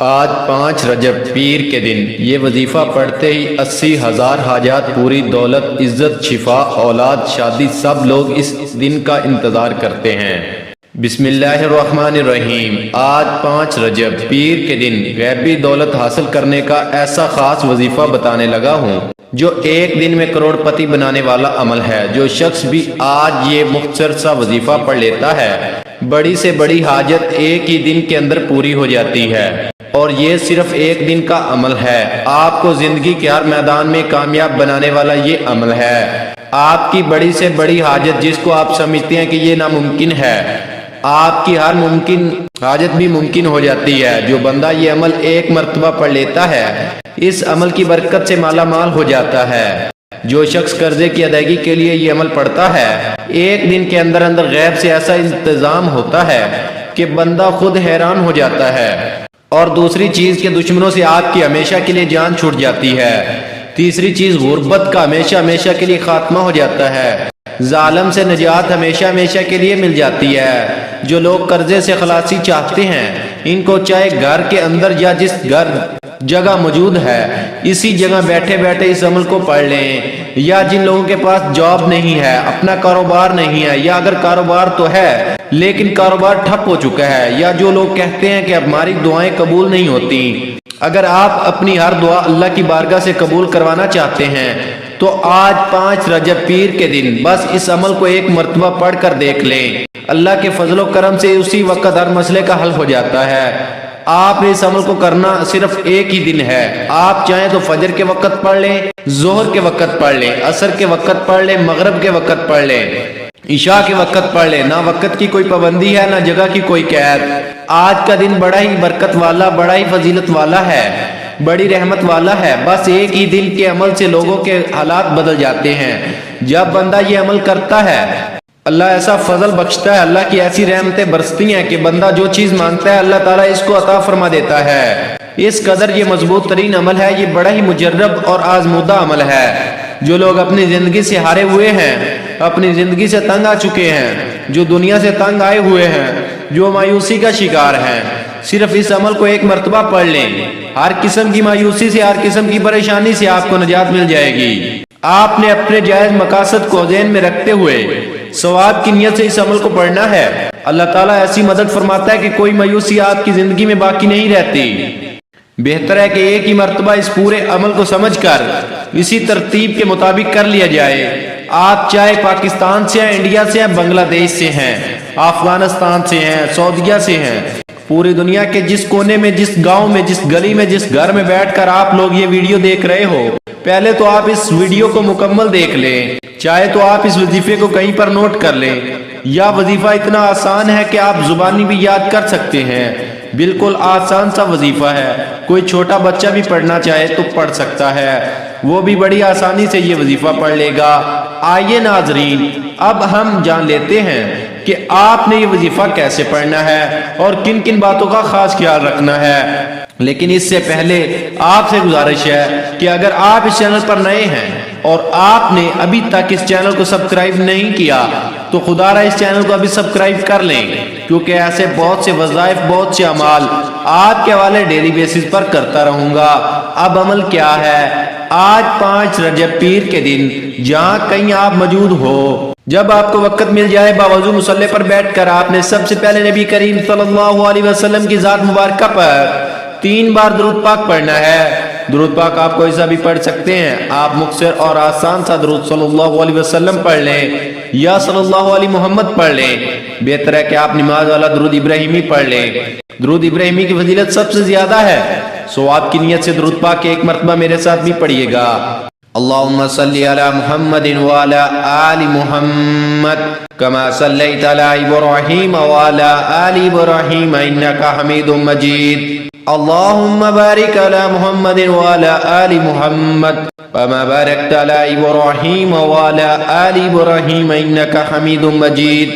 آج 5 رجب پیر کے دن یہ وظیفہ پڑھتے ہی 80,000 حاجات پوری، دولت، عزت، شفا، اولاد، شادی، سب لوگ اس دن کا انتظار کرتے ہیں۔ بسم اللہ الرحمن الرحیم۔ آج 5 رجب پیر کے دن غیبی دولت حاصل کرنے کا ایسا خاص وظیفہ بتانے لگا ہوں جو ایک دن میں کروڑ پتی بنانے والا عمل ہے۔ جو شخص بھی آج یہ مختصر سا وظیفہ پڑھ لیتا ہے، بڑی سے بڑی حاجت ایک ہی دن کے اندر پوری ہو جاتی ہے، اور یہ صرف ایک دن کا عمل ہے۔ آپ کو زندگی کے ہر میدان میں کامیاب بنانے والا یہ عمل ہے۔ آپ کی بڑی سے بڑی حاجت جس کو آپ سمجھتے ہیں کہ یہ ناممکن ہے، آپ کی ہر ممکن حاجت بھی ممکن ہو جاتی ہے۔ جو بندہ یہ عمل ایک مرتبہ پڑھ لیتا ہے، اس عمل کی برکت سے مالا مال ہو جاتا ہے۔ جو شخص قرضے کی ادائیگی کے لیے یہ عمل پڑھتا ہے، ایک دن کے اندر اندر غیب سے ایسا انتظام ہوتا ہے کہ بندہ خود حیران ہو جاتا ہے، اور دوسری چیز کے دشمنوں سے آپ کی ہمیشہ کے لیے جان چھوٹ جاتی ہے۔ تیسری چیز غربت کا ہمیشہ کے لیے خاتمہ ہو جاتا ہے۔ ظالم سے نجات ہمیشہ کے لیے مل جاتی ہے۔ جو لوگ قرضے سے خلاصی چاہتے ہیں، ان کو چاہے گھر کے اندر یا جس جگہ موجود ہے، اسی جگہ بیٹھے بیٹھے اس عمل کو پڑھ لیں۔ یا جن لوگوں کے پاس جاب نہیں ہے، اپنا کاروبار نہیں ہے، یا اگر کاروبار تو ہے لیکن کاروبار ٹھپ ہو چکا ہے، یا جو لوگ کہتے ہیں کہ ہماری دعائیں قبول نہیں ہوتی، اگر آپ اپنی ہر دعا اللہ کی بارگاہ سے قبول کروانا چاہتے ہیں تو آج 5 رجب پیر کے دن بس اس عمل کو ایک مرتبہ پڑھ کر دیکھ لیں۔ اللہ کے فضل و کرم سے اسی وقت ہر مسئلے کا حل ہو جاتا ہے۔ آپ نے اس عمل کو کرنا صرف ایک ہی دن ہے۔ آپ چاہیں تو فجر کے وقت پڑھ لیں، ظہر کے وقت پڑھ لیں، عصر کے وقت پڑھ لیں، مغرب کے وقت پڑھ لیں، عشاء کے وقت پڑھ لیں۔ نہ وقت کی کوئی پابندی ہے، نہ جگہ کی کوئی قید۔ آج کا دن بڑا ہی برکت والا، بڑا ہی فضیلت والا ہے، بڑی رحمت والا ہے۔ بس ایک ہی دن کے عمل سے لوگوں کے حالات بدل جاتے ہیں۔ جب بندہ یہ عمل کرتا ہے، اللہ ایسا فضل بخشتا ہے، اللہ کی ایسی رحمتیں برستی ہیں کہ بندہ جو چیز مانگتا ہے اللہ تعالیٰ اس کو عطا فرما دیتا ہے۔ اس قدر یہ مضبوط ترین عمل ہے، یہ بڑا ہی مجرب اور آزمودہ عمل ہے۔ جو لوگ اپنی زندگی سے ہارے ہوئے ہیں، اپنی زندگی سے تنگ آ چکے ہیں، جو دنیا سے تنگ آئے ہوئے ہیں، جو مایوسی کا شکار ہیں، صرف اس عمل کو ایک مرتبہ پڑھ لیں۔ ہر قسم کی مایوسی سے، ہر قسم کی پریشانی سے آپ کو نجات مل جائے گی۔ آپ نے اپنے جائز مقاصد کو ذہن میں رکھتے ہوئے ثواب کی نیت سے اس عمل کو پڑھنا ہے۔ اللہ تعالیٰ ایسی مدد فرماتا ہے کہ کوئی مایوسی آپ کی زندگی میں باقی نہیں رہتی۔ بہتر ہے کہ ایک ہی مرتبہ اس پورے عمل کو سمجھ کر اسی ترتیب کے مطابق کر لیا جائے۔ آپ چاہے پاکستان سے ہیں، انڈیا سے ہیں، بنگلہ دیش سے ہیں، افغانستان سے ہیں، سعودیہ سے ہیں، پوری دنیا کے جس کونے میں، جس گاؤں میں، جس گلی میں، جس گھر میں بیٹھ کر آپ لوگ یہ ویڈیو دیکھ رہے ہو، پہلے تو آپ اس ویڈیو کو مکمل دیکھ لیں۔ چاہے تو آپ اس وظیفے کو کہیں پر نوٹ کر لیں، یا وظیفہ اتنا آسان ہے کہ آپ زبانی بھی یاد کر سکتے ہیں۔ بالکل آسان سا وظیفہ ہے، کوئی چھوٹا بچہ بھی پڑھنا چاہے تو پڑھ سکتا ہے، وہ بھی بڑی آسانی سے یہ وظیفہ پڑھ لے گا۔ آئیے ناظرین، اب ہم جان لیتے ہیں کہ آپ نے یہ وظیفہ کیسے پڑھنا ہے اور کن کن باتوں کا خاص خیال رکھنا ہے۔ لیکن اس سے پہلے آپ سے گزارش ہے کہ اگر آپ اس چینل پر نئے ہیں اور آپ نے ابھی تک اس چینل کو سبسکرائب نہیں کیا تو خدا را اس چینل کو ابھی سبسکرائب کر لیں، کیونکہ ایسے بہت سے وظائف، بہت سے اعمال آپ کے حوالے ڈیلی بیسس پر کرتا رہوں گا۔ اب عمل کیا ہے؟ آج 5 رجب پیر کے دن جہاں کہیں آپ موجود ہو، جب آپ کو وقت مل جائے، باوضو مصلی پر بیٹھ کر آپ نے سب سے پہلے نبی کریم صلی اللہ علیہ وسلم کی ذات مبارکہ پر 3 بار درود پاک پڑھنا ہے۔ درود پاک آپ کو ایسا بھی پڑھ سکتے ہیں، آپ مختصر اور آسان سا درود صلی اللہ علیہ وسلم پڑھ لیں، یا صلی اللہ علیہ محمد پڑھ لیں۔ بہتر ہے کہ آپ نماز والا درود ابراہیمی پڑھ لیں۔ درود ابراہیمی کی فضیلت سب سے زیادہ ہے، سو آپ کی نیت سے درود پاک ایک مرتبہ میرے ساتھ بھی پڑھیے گا۔ اللہم صلی علی محمد وعلی آل محمد کما صلیت علی ابراہیم وعلی آل ابراہیم انکا حمید مجید۔ اللہم بارک علی محمد وعلی آل محمد کما بارکت علی ابراہیم وعلی آل ابراہیم انکا حمید مجید۔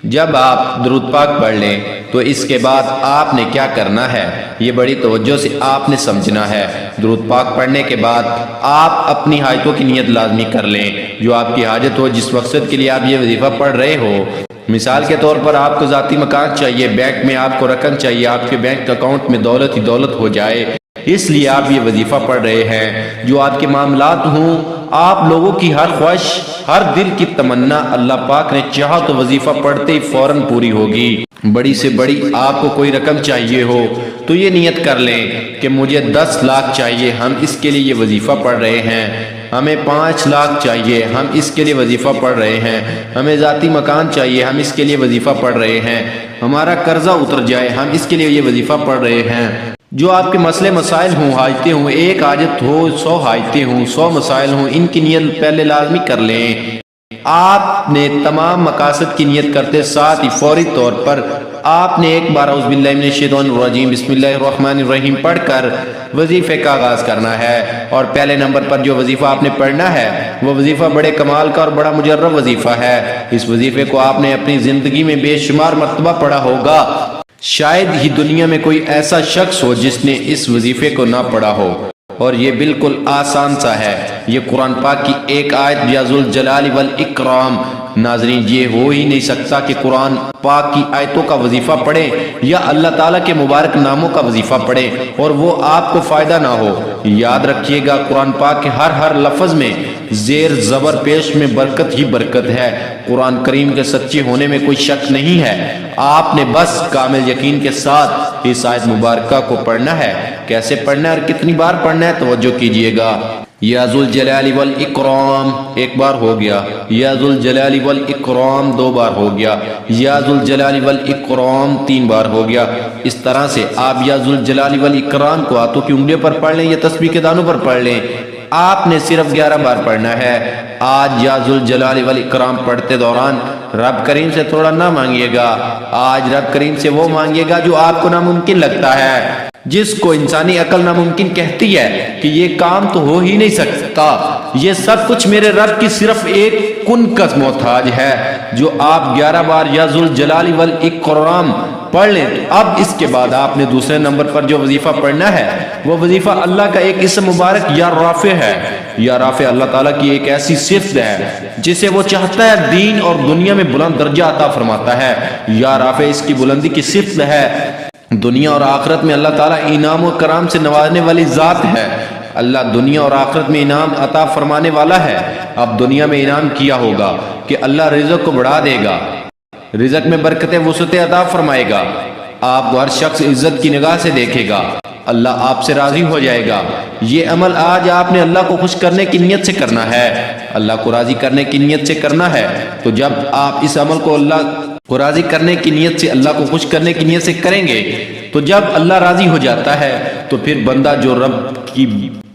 جب آپ درود پاک پڑھ لیں تو اس کے بعد آپ نے کیا کرنا ہے، یہ بڑی توجہ سے آپ نے سمجھنا ہے۔ درود پاک پڑھنے کے بعد آپ اپنی حاجتوں کی نیت لازمی کر لیں۔ جو آپ کی حاجت ہو، جس مقصد کے لیے آپ یہ وظیفہ پڑھ رہے ہو، مثال کے طور پر آپ کو ذاتی مکان چاہیے، بینک میں آپ کو رقم چاہیے، آپ کے بینک اکاؤنٹ میں دولت ہی دولت ہو جائے، اس لیے آپ یہ وظیفہ پڑھ رہے ہیں۔ جو آپ کے معاملات ہوں، آپ لوگوں کی ہر خواہش، ہر دل کی تمنا اللہ پاک نے چاہا تو وظیفہ پڑھتے ہی فوراً پوری ہوگی۔ بڑی سے بڑی آپ کو کوئی رقم چاہیے ہو تو یہ نیت کر لیں کہ مجھے 10 لاکھ چاہیے، ہم اس کے لیے یہ وظیفہ پڑھ رہے ہیں۔ ہمیں 5 لاکھ چاہیے، ہم اس کے لیے وظیفہ پڑھ رہے ہیں۔ ہمیں ذاتی مکان چاہیے، ہم اس کے لیے وظیفہ پڑھ رہے ہیں۔ ہمارا قرضہ اتر جائے، ہم اس کے لیے یہ وظیفہ پڑھ رہے ہیں۔ جو آپ کے مسئلے مسائل ہوں، حاجتیں ہوں، ایک حاجت ہو 100 حاجتیں ہوں، 100 مسائل ہوں، ان کی نیت پہلے لازمی کر لیں۔ آپ نے تمام مقاصد کی نیت کرتے ساتھ ہی فوری طور پر آپ نے ایک بار اعوذ باللہ من الشیطان الرجیم بسم اللہ الرحمن الرحیم پڑھ کر وظیفے کا آغاز کرنا ہے۔ اور پہلے نمبر پر جو وظیفہ آپ نے پڑھنا ہے وہ وظیفہ بڑے کمال کا اور بڑا مجرب وظیفہ ہے۔ اس وظیفے کو آپ نے اپنی زندگی میں بے شمار مرتبہ پڑھا ہوگا، شاید ہی دنیا میں کوئی ایسا شخص ہو جس نے اس وظیفے کو نہ پڑھا ہو، اور یہ بالکل آسان سا ہے۔ یہ قرآن پاک کی ایک آیت یا ذوالجلال والاکرام، ناظرین یہ ہو ہی نہیں سکتا کہ قرآن پاک کی آیتوں کا وظیفہ پڑھیں یا اللہ تعالیٰ کے مبارک ناموں کا وظیفہ پڑھیں اور وہ آپ کو فائدہ نہ ہو۔ یاد رکھیے گا قرآن پاک کے ہر لفظ میں زیر زبر پیش میں برکت ہی برکت ہے۔ قرآن کریم کے سچے ہونے میں کوئی شک نہیں ہے۔ آپ نے بس کامل یقین کے ساتھ اس آیت مبارکہ کو پڑھنا ہے۔ کیسے پڑھنا ہے اور کتنی بار پڑھنا ہے توجہ کیجئے گا۔ یا ذوالجلال والاکرام ایک بار ہو گیا، یا ذوالجلال والاکرام 2 بار ہو گیا، یا ذوالجلال والاکرام 3 بار ہو گیا۔ اس طرح سے آپ یا ذوالجلال والاکرام کو ہاتھوں کی انگلیوں پر پڑھ لیں یا تسبیح کے دانوں پر پڑھ لیں۔ آپ نے صرف 11 بار پڑھنا ہے۔ آج یا ذوالجلال والاکرام پڑھتے دوران رب کریم سے تھوڑا نہ مانگیے گا، آج رب کریم سے وہ مانگیے گا جو آپ کو ناممکن لگتا ہے، جس کو انسانی عقل ناممکن کہتی ہے کہ یہ کام تو ہو ہی نہیں سکتا، یہ سب کچھ میرے رب کی صرف ایک کن کا محتاج ہے۔ جو آپ 11 بار یا ذوالجلال والاکرام پڑھ لیں تو اب اس کے بعد آپ نے دوسرے نمبر پر جو وظیفہ پڑھنا ہے وہ وظیفہ اللہ کا ایک اسم مبارک یا رافع ہے۔ یا رافع اللہ تعالیٰ کی ایک ایسی صفت ہے جسے وہ چاہتا ہے دین اور دنیا میں بلند درجہ عطا فرماتا ہے۔ یا رافع اس کی بلندی کی صفت ہے۔ دنیا اور آخرت میں اللہ تعالیٰ انعام و کرام سے نوازنے والی ذات ہے۔ اللہ دنیا اور آخرت میں انعام عطا فرمانے والا ہے۔ اب دنیا میں انعام کیا ہوگا کہ اللہ رزق کو بڑھا دے گا، رزق میں برکتیں وسعتیں عطا فرمائے گا، آپ کو ہر شخص عزت کی نگاہ سے دیکھے گا، اللہ آپ سے راضی ہو جائے گا۔ یہ عمل آج آپ نے اللہ کو خوش کرنے کی نیت سے کرنا ہے، اللہ کو راضی کرنے کی نیت سے کرنا ہے۔ تو جب آپ اس عمل کو اللہ کو راضی کرنے کی نیت سے، اللہ کو خوش کرنے کی نیت سے کریں گے تو جب اللہ راضی ہو جاتا ہے تو پھر بندہ جو رب کی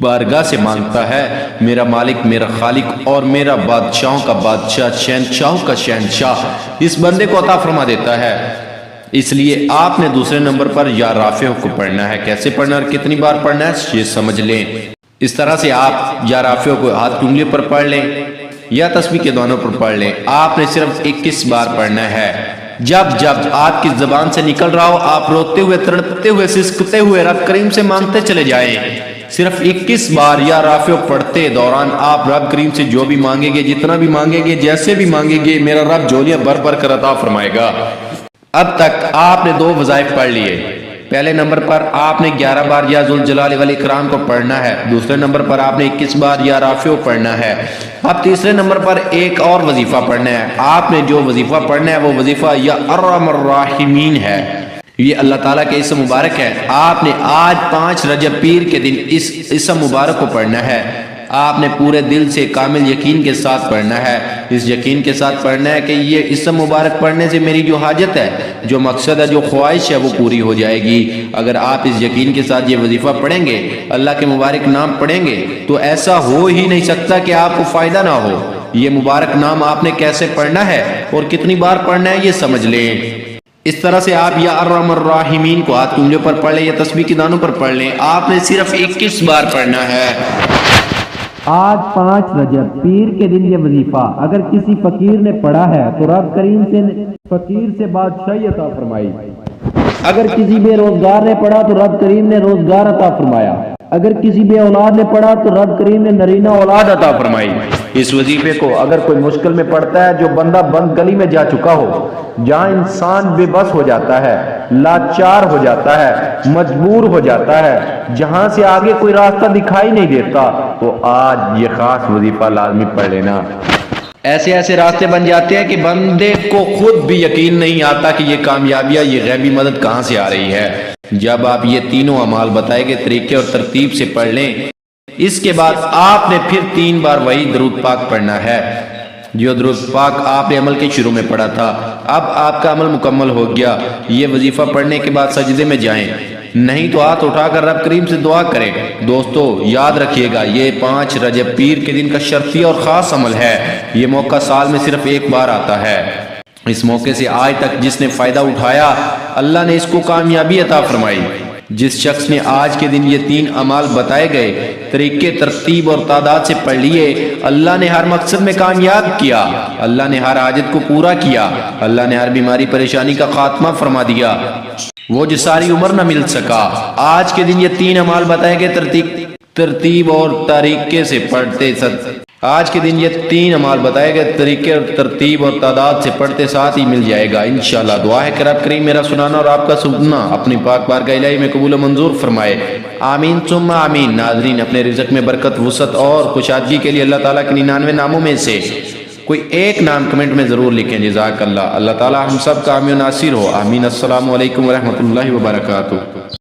بارگاہ سے مانگتا ہے، میرا مالک، میرا خالق اور میرا بادشاہوں کا بادشاہ، شہنشاہوں کا شہنشاہ، اس بندے کو عطا فرما دیتا ہے۔ اس لیے آپ نے دوسرے نمبر پر یا رافع کو پڑھنا ہے۔ کیسے پڑھنا اور کتنی بار پڑھنا ہے یہ سمجھ لیں۔ اس طرح سے آپ یا رافع کو ہاتھ کی انگلیوں پر پڑھ لیں یا تسبیح کے دانوں پر پڑھ لیں۔ آپ نے صرف 21 بار پڑھنا ہے۔ جب آپ کی زبان سے نکل رہا ہو آپ روتے ہوئے، تڑپتے ہوئے، سسکتے ہوئے رب کریم سے مانگتے چلے جائیں۔ صرف 21 بار یا رافع پڑھتے دوران آپ رب کریم سے جو بھی مانگیں گے، جتنا بھی مانگیں گے، جیسے بھی مانگیں گے، میرا رب جھولیاں بھر بھر کر عطا فرمائے گا۔ اب تک آپ نے 2 وظائف پڑھ لیے۔ پہلے نمبر پر آپ نے 11 بار یا ذوالجلال والاکرام کو پڑھنا ہے، دوسرے نمبر پر آپ نے 21 بار یا رافع پڑھنا ہے۔ اب تیسرے نمبر پر ایک اور وظیفہ پڑھنا ہے۔ آپ نے جو وظیفہ پڑھنا ہے وہ وظیفہ یا ارحم الراحمین ہے۔ یہ اللہ تعالیٰ کے اسم مبارک ہے۔ آپ نے آج 5 رجب پیر کے دن اس اسم مبارک کو پڑھنا ہے۔ آپ نے پورے دل سے کامل یقین کے ساتھ پڑھنا ہے۔ اس یقین کے ساتھ پڑھنا ہے کہ یہ اسم مبارک پڑھنے سے میری جو حاجت ہے، جو مقصد ہے، جو خواہش ہے وہ پوری ہو جائے گی۔ اگر آپ اس یقین کے ساتھ یہ وظیفہ پڑھیں گے، اللہ کے مبارک نام پڑھیں گے تو ایسا ہو ہی نہیں سکتا کہ آپ کو فائدہ نہ ہو۔ یہ مبارک نام آپ نے کیسے پڑھنا ہے اور کتنی بار پڑھنا ہے یہ سمجھ لیں۔ اس طرح سے آپ یا ارحم الراحمین کو ہاتھ کی انگلیوں پر پڑھ لیں یا تسبیح کے دانوں پر پڑھ لیں۔ آپ نے صرف 21 بار پڑھنا ہے۔ آج 5 رجب پیر کے دن یہ وظیفہ اگر کسی فقیر نے پڑھا ہے تو رب کریم سے فقیر سے بادشاہی عطا فرمائی۔ اگر کسی بے روزگار نے پڑھا تو رب کریم نے روزگار عطا فرمایا۔ اگر کسی بے اولاد نے پڑھا تو رب کریم نے نرینہ اولاد عطا فرمائی۔ اس وظیفے کو اگر کوئی مشکل میں پڑتا ہے، جو بندہ بند گلی میں جا چکا ہو، جہاں انسان بے بس ہو جاتا ہے، لاچار ہو جاتا ہے، مجبور ہو جاتا ہے، جہاں سے آگے کوئی راستہ دکھائی نہیں دیتا، تو آج یہ خاص وظیفہ لازمی پڑھ لینا۔ ایسے ایسے راستے بن جاتے ہیں کہ بندے کو خود بھی یقین نہیں آتا کہ یہ کامیابیاں، یہ غیبی مدد کہاں سے آ رہی ہے۔ جب آپ یہ تینوں اعمال بتائے گئے طریقے اور ترتیب سے پڑھ لیں، اس کے بعد آپ نے پھر 3 بار وہی درود پاک پڑھنا ہے جو درود پاک آپ نے عمل کے شروع میں پڑھا تھا۔ اب آپ کا عمل مکمل ہو گیا۔ یہ وظیفہ پڑھنے کے بعد سجدے میں جائیں، نہیں تو ہاتھ اٹھا کر رب کریم سے دعا کریں۔ دوستو یاد رکھیے گا، یہ 5 رجب پیر کے دن کا شرفی اور خاص عمل ہے۔ یہ موقع سال میں صرف ایک بار آتا ہے۔ اس موقع سے آج تک جس نے فائدہ اٹھایا، اللہ نے اس کو کامیابی عطا فرمائی۔ جس شخص نے آج کے دن یہ 3 اعمال بتائے گئے طریقے، ترتیب اور تعداد سے پڑھ لیے، اللہ نے ہر مقصد میں کامیاب کیا، اللہ نے ہر حاجت کو پورا کیا، اللہ نے ہر بیماری پریشانی کا خاتمہ فرما دیا، وہ جو ساری عمر نہ مل سکا۔ آج کے دن یہ 3 اعمال بتائے گئے ترتیب اور طریقے سے پڑھتے آج کے دن یہ 3 اعمال بتائے گئے طریقے اور ترتیب اور تعداد سے پڑھتے ساتھ ہی مل جائے گا انشاءاللہ۔ دعا ہے کہ رب کریم میرا سنانا اور آپ کا سننا اپنی پاک بارگاہ الہی میں قبول و منظور فرمائے، آمین ثم آمین۔ ناظرین، اپنے رزق میں برکت، وسعت اور کشادگی کے لیے اللہ تعالیٰ کے 99 ناموں میں سے کوئی ایک نام کمنٹ میں ضرور لکھیں۔ جزاک اللہ۔ اللہ تعالیٰ ہم سب کا حامی و ناصر ہو، آمین۔ السلام علیکم ورحمۃ اللہ وبرکاتہ۔